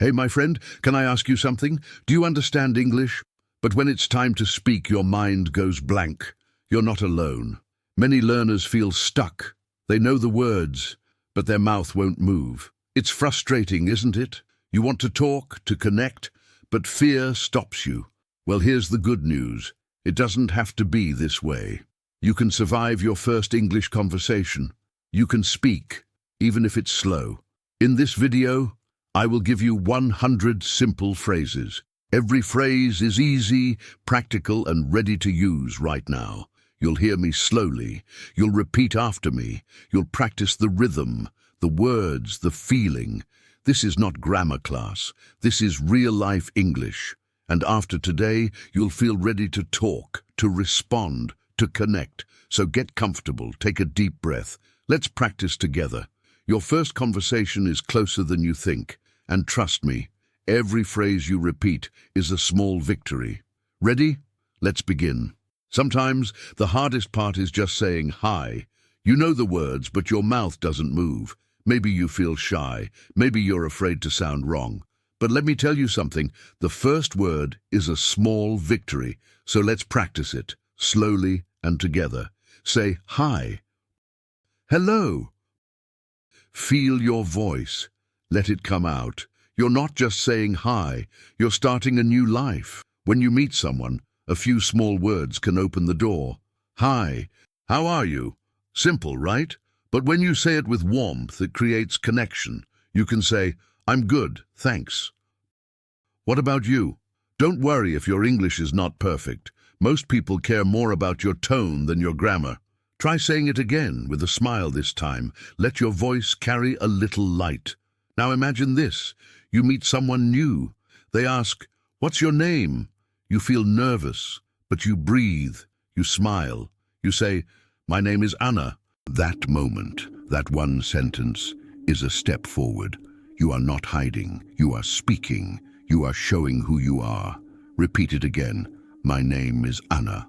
Hey, my friend, can I ask you something? Do you understand English? But when it's time to speak, your mind goes blank. You're not alone. Many learners feel stuck. They know the words, but their mouth won't move. It's frustrating, isn't it? You want to talk, to connect, but fear stops you. Well, here's the good news. It doesn't have to be this way. You can survive your first English conversation. You can speak, even if it's slow. In this video, I will give you 100 simple phrases. Every phrase is easy, practical, and ready to use right now. You'll hear me slowly. You'll repeat after me. You'll practice the rhythm, the words, the feeling. This is not grammar class. This is real-life English. And after today, you'll feel ready to talk, to respond, to connect. So get comfortable, take a deep breath. Let's practice together. Your first conversation is closer than you think. And trust me, every phrase you repeat is a small victory. Ready? Let's begin. Sometimes the hardest part is just saying hi. You know the words, but your mouth doesn't move. Maybe you feel shy. Maybe you're afraid to sound wrong. But let me tell you something. The first word is a small victory. So let's practice it, slowly and together. Say hi. Hello. Feel your voice. Let it come out. You're not just saying hi. You're starting a new life. When you meet someone, a few small words can open the door. Hi. How are you? Simple, right? But when you say it with warmth, it creates connection. You can say, I'm good, thanks. What about you? Don't worry if your English is not perfect. Most people care more about your tone than your grammar. Try saying it again with a smile this time. Let your voice carry a little light. Now imagine this. You meet someone new. They ask, what's your name? You feel nervous, but you breathe. You smile. You say, my name is Anna. That moment, that one sentence, is a step forward. You are not hiding. You are speaking. You are showing who you are. Repeat it again. My name is Anna.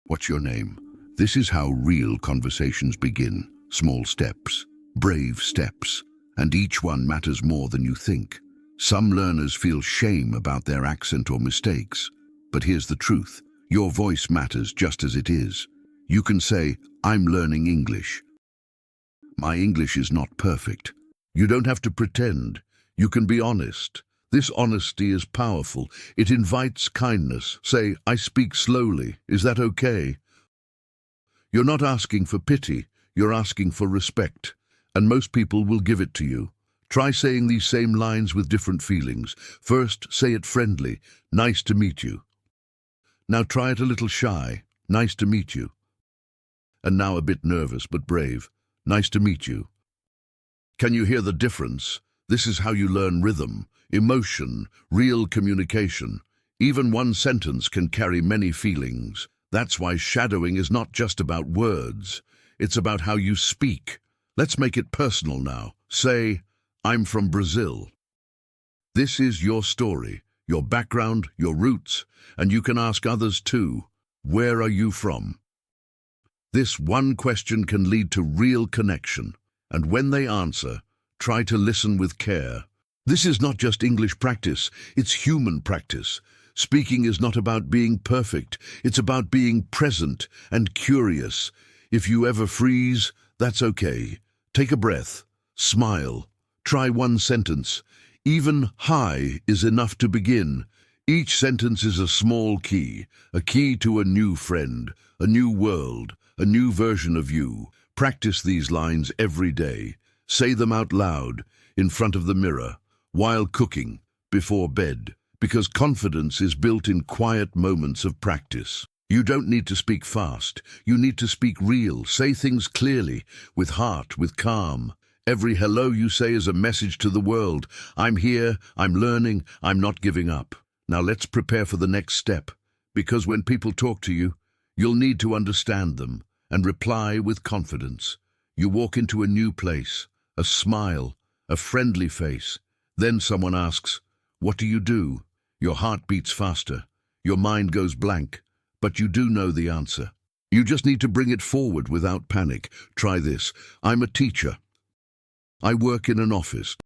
What's your name? This is how real conversations begin. Small steps, brave steps, and each one matters more than you think. Some learners feel shame about their accent or mistakes. But here's the truth. Your voice matters just as it is. You can say, I'm learning English. My English is not perfect. You don't have to pretend. You can be honest. This honesty is powerful. It invites kindness. Say, I speak slowly. Is that okay? You're not asking for pity. You're asking for respect. And most people will give it to you. Try saying these same lines with different feelings. First, say it friendly. Nice to meet you. Now try it a little shy. Nice to meet you. And now a bit nervous but brave. Nice to meet you. Can you hear the difference? This is how you learn rhythm, emotion, real communication. Even one sentence can carry many feelings. That's why shadowing is not just about words. It's about how you speak. Let's make it personal now. Say, I'm from Brazil. This is your story, your background, your roots, and you can ask others too. Where are you from? This one question can lead to real connection, and when they answer, try to listen with care. This is not just English practice, it's human practice. Speaking is not about being perfect, it's about being present and curious. If you ever freeze, that's okay. Take a breath, smile, try one sentence. Even hi is enough to begin. Each sentence is a small key, a key to a new friend, a new world, a new version of you. Practice these lines every day. Say them out loud, in front of the mirror, while cooking, before bed, because confidence is built in quiet moments of practice. You don't need to speak fast. You need to speak real. Say things clearly, with heart, with calm. Every hello you say is a message to the world. I'm here, I'm learning, I'm not giving up. Now let's prepare for the next step, because when people talk to you, you'll need to understand them and reply with confidence. You walk into a new place, a smile, a friendly face. Then someone asks, what do you do? Your heart beats faster. Your mind goes blank. But you do know the answer. You just need to bring it forward without panic. Try this. I'm a teacher. I work in an office.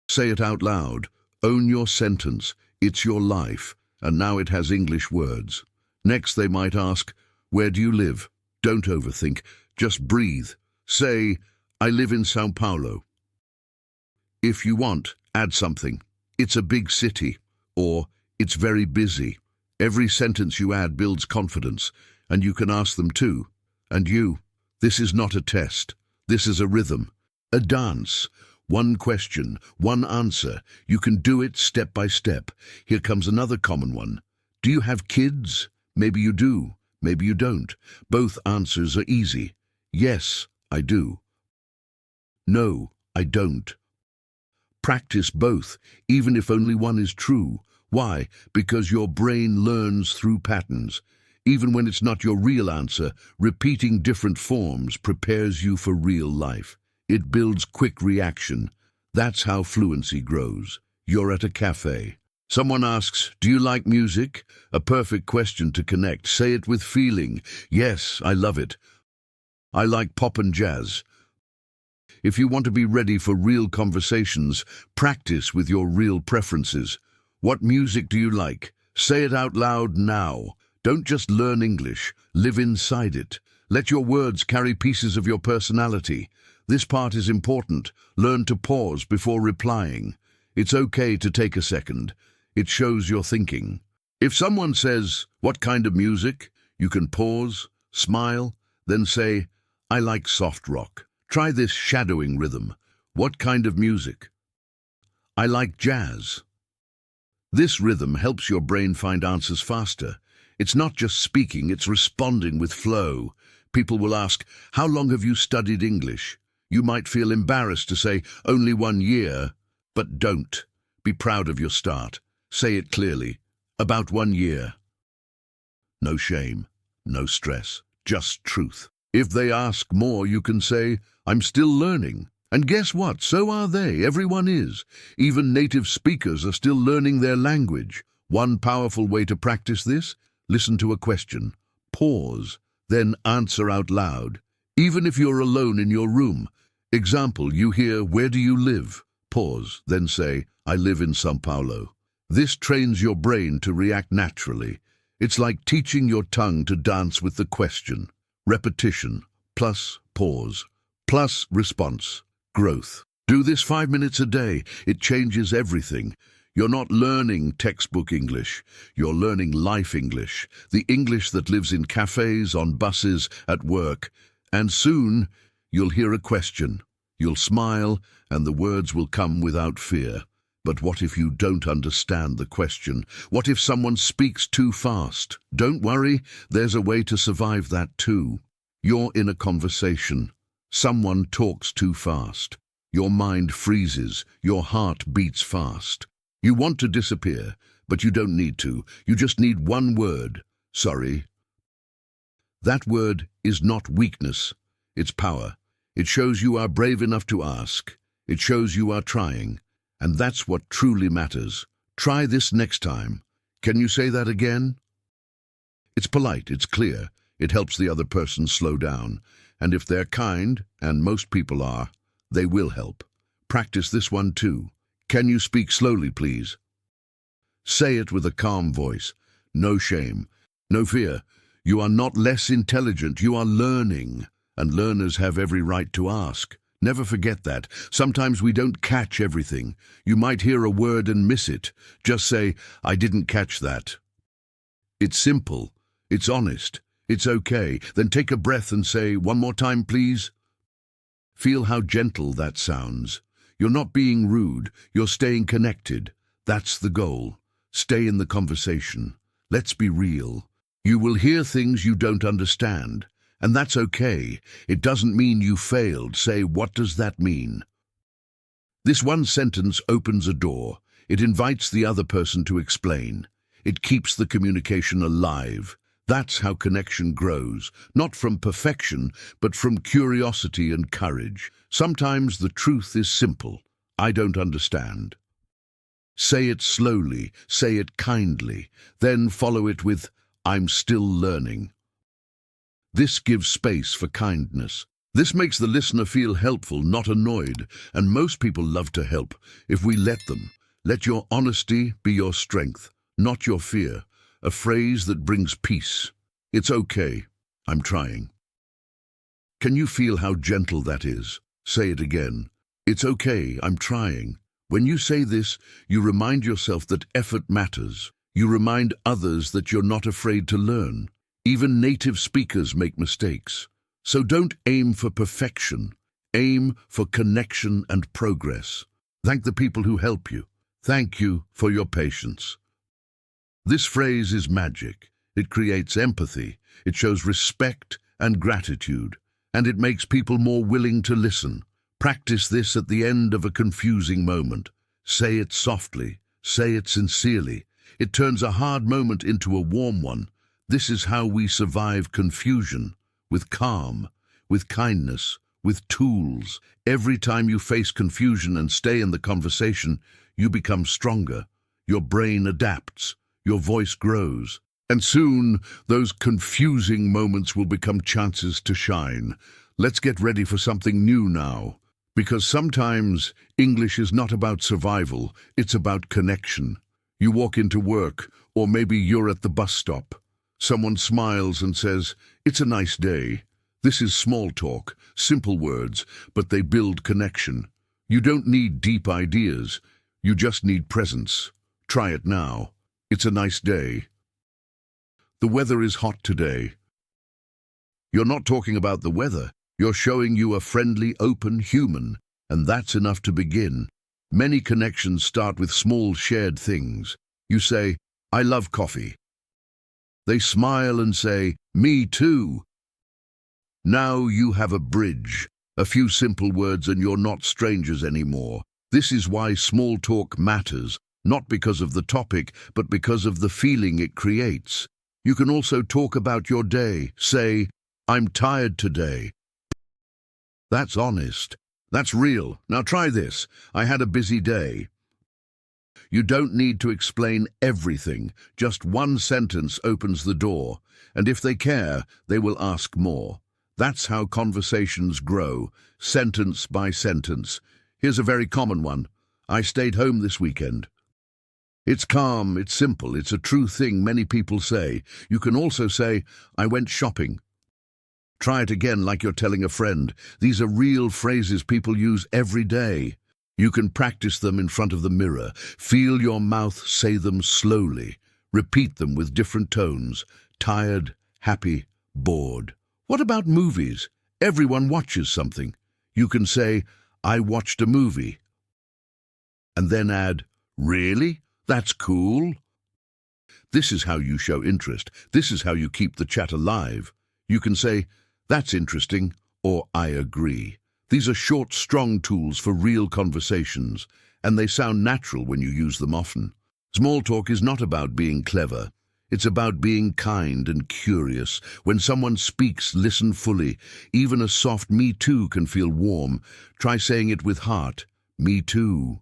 Say it out loud. Own your sentence. It's your life, and now it has English words. Next they might ask, where do you live? Don't overthink. Just breathe. Say, I live in Sao Paulo. If you want, add something. It's a big city. Or, it's very busy. Every sentence you add builds confidence, and you can ask them too. And you. This is not a test. This is a rhythm. A dance. One question, one answer. You can do it step by step. Here comes another common one. Do you have kids? Maybe you do. Maybe you don't. Both answers are easy. Yes, I do. No, I don't. Practice both, even if only one is true. Why? Because your brain learns through patterns. Even when it's not your real answer, repeating different forms prepares you for real life. It builds quick reaction. That's how fluency grows. You're at a cafe. Someone asks, do you like music? A perfect question to connect. Say it with feeling. Yes, I love it. I like pop and jazz. If you want to be ready for real conversations, practice with your real preferences. What music do you like? Say it out loud now. Don't just learn English, live inside it. Let your words carry pieces of your personality. This part is important. Learn to pause before replying. It's okay to take a second. It shows you're thinking. If someone says, what kind of music? You can pause, smile, then say, I like soft rock. Try this shadowing rhythm. What kind of music? I like jazz. This rhythm helps your brain find answers faster. It's not just speaking, it's responding with flow. People will ask, how long have you studied English? You might feel embarrassed to say, only 1 year, but don't. Be proud of your start. Say it clearly. About 1 year. No shame, no stress, just truth. If they ask more, you can say, I'm still learning. And guess what? So are they. Everyone is. Even native speakers are still learning their language. One powerful way to practice this: listen to a question, pause, then answer out loud. Even if you're alone in your room. Example, you hear, where do you live? Pause, then say, I live in Sao Paulo. This trains your brain to react naturally. It's like teaching your tongue to dance with the question. Repetition, plus pause, plus response, growth. Do this 5 minutes a day. It changes everything. You're not learning textbook English. You're learning life English, the English that lives in cafes, on buses, at work. And soon, you'll hear a question. You'll smile, and the words will come without fear. But what if you don't understand the question? What if someone speaks too fast? Don't worry, there's a way to survive that too. You're in a conversation. Someone talks too fast. Your mind freezes. Your heart beats fast. You want to disappear, but you don't need to. You just need one word. Sorry. That word is not weakness. It's power. It shows you are brave enough to ask. It shows you are trying. And that's what truly matters. Try this next time. Can you say that again? It's polite, it's clear. It helps the other person slow down. And if they're kind, and most people are, they will help. Practice this one too. Can you speak slowly, please? Say it with a calm voice. No shame, no fear. You are not less intelligent, you are learning. And learners have every right to ask. Never forget that. Sometimes we don't catch everything. You might hear a word and miss it. Just say, I didn't catch that. It's simple. It's honest. It's okay. Then take a breath and say, one more time, please. Feel how gentle that sounds. You're not being rude. You're staying connected. That's the goal. Stay in the conversation. Let's be real. You will hear things you don't understand. And that's okay. It doesn't mean you failed. Say, what does that mean? This one sentence opens a door. It invites the other person to explain. It keeps the communication alive. That's how connection grows, not from perfection, but from curiosity and courage. Sometimes the truth is simple. I don't understand. Say it slowly, say it kindly, then follow it with, I'm still learning. This gives space for kindness. This makes the listener feel helpful, not annoyed, and most people love to help if we let them. Let your honesty be your strength, not your fear, a phrase that brings peace. It's okay, I'm trying. Can you feel how gentle that is? Say it again. It's okay, I'm trying. When you say this, you remind yourself that effort matters. You remind others that you're not afraid to learn. Even native speakers make mistakes. So don't aim for perfection. Aim for connection and progress. Thank the people who help you. Thank you for your patience. This phrase is magic. It creates empathy. It shows respect and gratitude. And it makes people more willing to listen. Practice this at the end of a confusing moment. Say it softly. Say it sincerely. It turns a hard moment into a warm one. This is how we survive confusion. With calm, with kindness, with tools. Every time you face confusion and stay in the conversation, you become stronger. Your brain adapts. Your voice grows. And soon, those confusing moments will become chances to shine. Let's get ready for something new now. Because sometimes English is not about survival, it's about connection. You walk into work, or maybe you're at the bus stop. Someone smiles and says, "It's a nice day." This is small talk, simple words, but they build connection. You don't need deep ideas. You just need presence. Try it now. It's a nice day. The weather is hot today. You're not talking about the weather. You're showing you a friendly, open human, and that's enough to begin. Many connections start with small shared things. You say, "I love coffee." They smile and say, "Me too." Now you have a bridge, a few simple words, and you're not strangers anymore. This is why small talk matters, not because of the topic, but because of the feeling it creates. You can also talk about your day. Say, "I'm tired today." That's honest. That's real. Now try this. "I had a busy day." You don't need to explain everything. Just one sentence opens the door. And if they care, they will ask more. That's how conversations grow, sentence by sentence. Here's a very common one. "I stayed home this weekend." It's calm, it's simple, it's a true thing many people say. You can also say, "I went shopping." Try it again like you're telling a friend. These are real phrases people use every day. You can practice them in front of the mirror. Feel your mouth say them slowly. Repeat them with different tones. Tired, happy, bored. What about movies? Everyone watches something. You can say, "I watched a movie." And then add, "Really? That's cool." This is how you show interest. This is how you keep the chat alive. You can say, "That's interesting," or "I agree." These are short, strong tools for real conversations, and they sound natural when you use them often. Small talk is not about being clever. It's about being kind and curious. When someone speaks, listen fully. Even a soft "me too" can feel warm. Try saying it with heart. "Me too."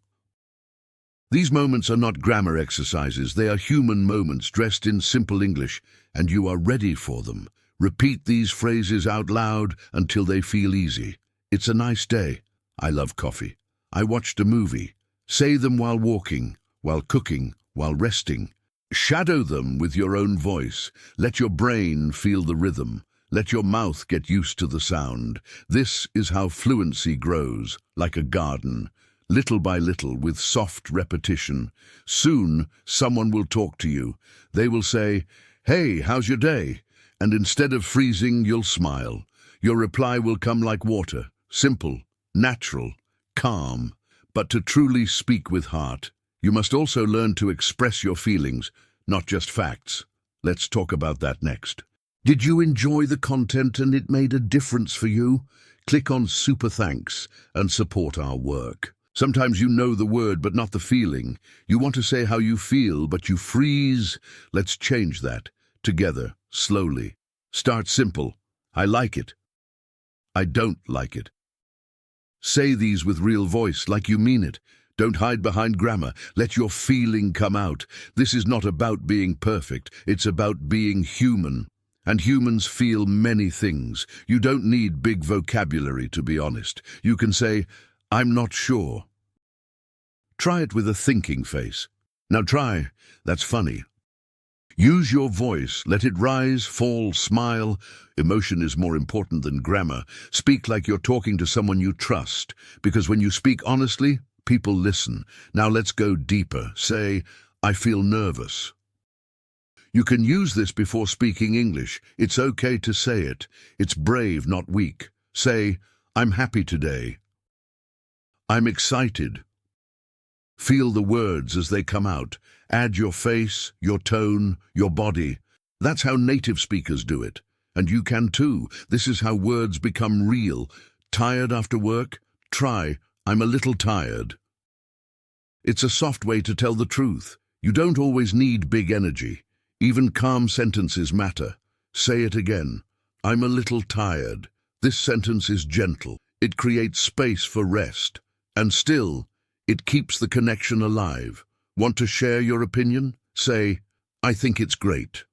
These moments are not grammar exercises. They are human moments dressed in simple English, and you are ready for them. Repeat these phrases out loud until they feel easy. "It's a nice day." "I love coffee." "I watched a movie." Say them while walking, while cooking, while resting. Shadow them with your own voice. Let your brain feel the rhythm. Let your mouth get used to the sound. This is how fluency grows, like a garden. Little by little, with soft repetition. Soon, someone will talk to you. They will say, "Hey, how's your day?" And instead of freezing, you'll smile. Your reply will come like water, simple, natural, calm. But to truly speak with heart, you must also learn to express your feelings, not just facts. Let's talk about that next. Did you enjoy the content and it made a difference for you? Click on Super Thanks and support our work. Sometimes you know the word but not the feeling. You want to say how you feel, but you freeze. Let's change that. Together, slowly. Start simple. "I like it." "I don't like it." Say these with real voice, like you mean it. Don't hide behind grammar. Let your feeling come out. This is not about being perfect. It's about being human. And humans feel many things. You don't need big vocabulary to be honest. You can say, I'm not sure. Try it with a thinking face. Now try, that's funny. Use your voice, let it rise, fall, smile. Emotion is more important than grammar. Speak like you're talking to someone you trust, because when you speak honestly, people listen. Now let's go deeper. Say, I feel nervous. You can use this before speaking English. It's okay to say it. It's brave, not weak. Say, I'm happy today. I'm excited. Feel the words as they come out. Add your face, your tone, your body. That's how native speakers do it. And you can too. This is how words become real. Tired after work? Try, I'm a little tired. It's a soft way to tell the truth. You don't always need big energy. Even calm sentences matter. Say it again. I'm a little tired. This sentence is gentle. It creates space for rest. And still, it keeps the connection alive. Want to share your opinion? Say, I think it's great.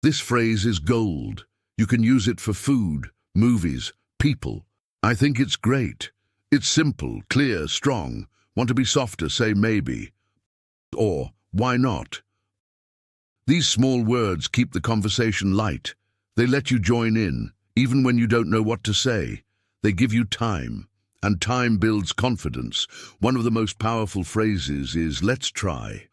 This phrase is gold. You can use it for food, movies, people. I think it's great. It's simple, clear, strong. Want to be softer? Say maybe. Or, why not? These small words keep the conversation light. They let you join in, even when you don't know what to say. They give you time, and time builds confidence. One of the most powerful phrases is, let's try.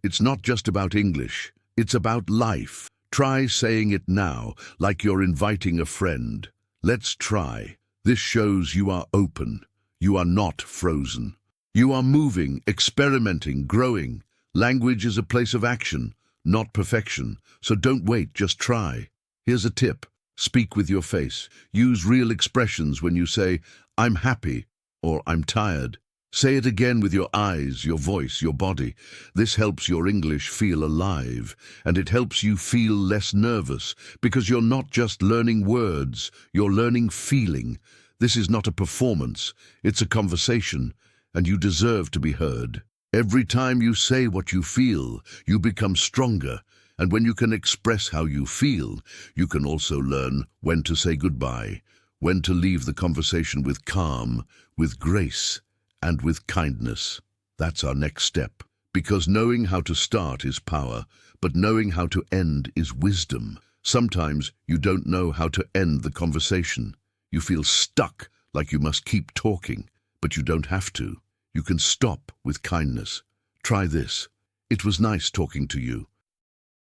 It's not just about English, it's about life. Try saying it now, like you're inviting a friend. Let's try. This shows you are open. You are not frozen. You are moving, experimenting, growing. Language is a place of action, not perfection. So don't wait, just try. Here's a tip. Speak with your face. Use real expressions when you say, I'm happy or I'm tired. Say it again with your eyes, your voice, your body. This helps your English feel alive, and it helps you feel less nervous, because you're not just learning words, you're learning feeling. This is not a performance, it's a conversation, and you deserve to be heard. Every time you say what you feel, you become stronger, and when you can express how you feel, you can also learn when to say goodbye, when to leave the conversation with calm, with grace, and with kindness. That's our next step, because knowing how to start is power, but knowing how to end is wisdom. Sometimes you don't know how to end the conversation. You feel stuck, like you must keep talking, but you don't have to. You can stop with kindness. Try this. It was nice talking to you.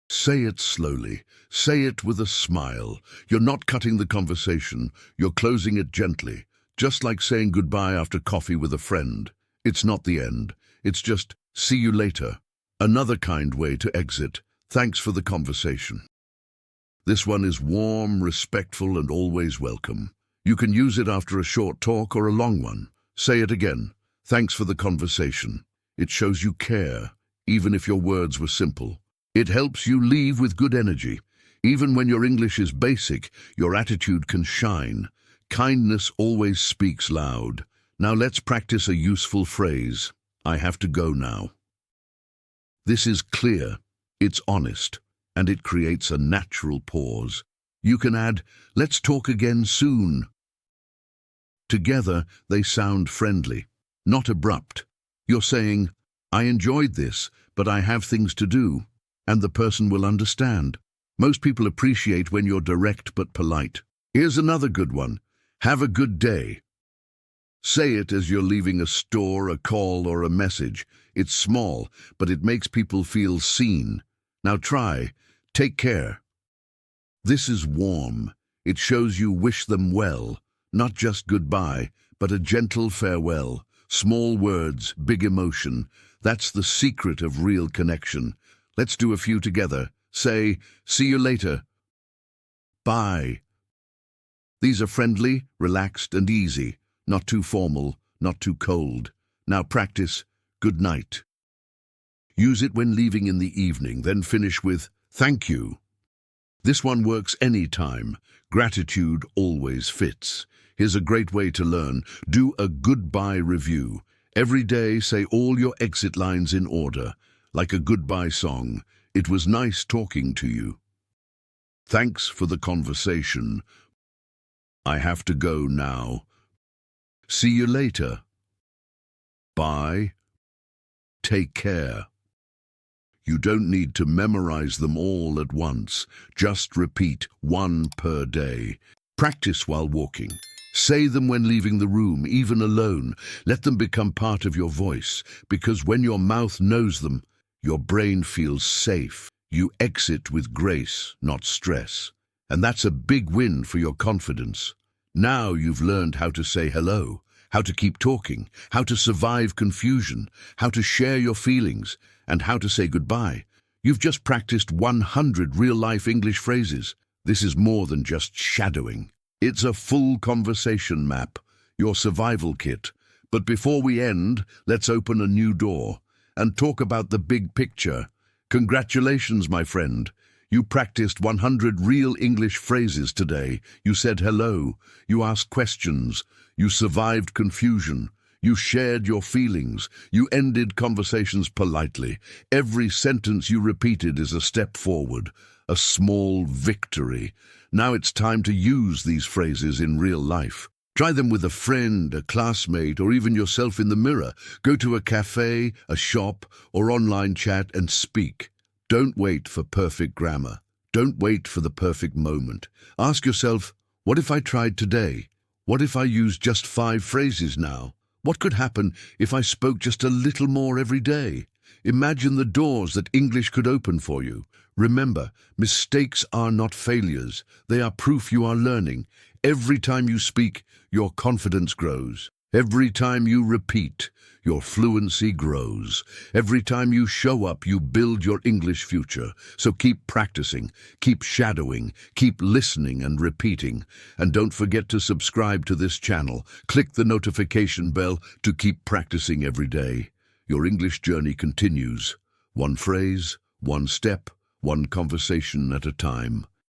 Say it slowly. Say it with a smile. You're not cutting the conversation. You're closing it gently, just like saying goodbye after coffee with a friend. It's not the end. It's just, see you later. Another kind way to exit. Thanks for the conversation. This one is warm, respectful, and always welcome. You can use it after a short talk or a long one. Say it again. Thanks for the conversation. It shows you care, even if your words were simple. It helps you leave with good energy. Even when your English is basic, your attitude can shine. Kindness always speaks loud. Now let's practice a useful phrase. I have to go now. This is clear, it's honest, and it creates a natural pause. You can add, let's talk again soon. Together, they sound friendly, not abrupt. You're saying, I enjoyed this, but I have things to do, and the person will understand. Most people appreciate when you're direct but polite. Here's another good one. Have a good day. Say it as you're leaving a store, a call, or a message. It's small, but it makes people feel seen. Now try. Take care. This is warm. It shows you wish them well. Not just goodbye, but a gentle farewell. Small words, big emotion. That's the secret of real connection. Let's do a few together. Say, see you later. Bye. These are friendly, relaxed, and easy. Not too formal, not too cold. Now practice, good night. Use it when leaving in the evening, then finish with, thank you. This one works any time. Gratitude always fits. Here's a great way to learn. Do a goodbye review. Every day, say all your exit lines in order, like a goodbye song. It was nice talking to you. Thanks for the conversation. I have to go now. See you later. Bye. Take care. You don't need to memorize them all at once. Just repeat one per day. Practice while walking. Say them when leaving the room, even alone. Let them become part of your voice, because when your mouth knows them, your brain feels safe. You exit with grace, not stress. And that's a big win for your confidence. Now you've learned how to say hello, how to keep talking, how to survive confusion, how to share your feelings, and how to say goodbye. You've just practiced 100 real-life English phrases. This is more than just shadowing. It's a full conversation map, your survival kit. But before we end, let's open a new door and talk about the big picture. Congratulations, my friend. You practiced 100 real English phrases today. You said hello. You asked questions. You survived confusion. You shared your feelings. You ended conversations politely. Every sentence you repeated is a step forward, a small victory. Now it's time to use these phrases in real life. Try them with a friend, a classmate, or even yourself in the mirror. Go to a cafe, a shop, or online chat and speak. Don't wait for perfect grammar. Don't wait for the perfect moment. Ask yourself, what if I tried today? What if I used just 5 phrases now? What could happen if I spoke just a little more every day? Imagine the doors that English could open for you. Remember, mistakes are not failures. They are proof you are learning. Every time you speak, your confidence grows. Every time you repeat, your fluency grows. Every time you show up, you build your English future. So keep practicing, keep shadowing, keep listening and repeating. And don't forget to subscribe to this channel. Click the notification bell to keep practicing every day. Your English journey continues. One phrase, one step, one conversation at a time.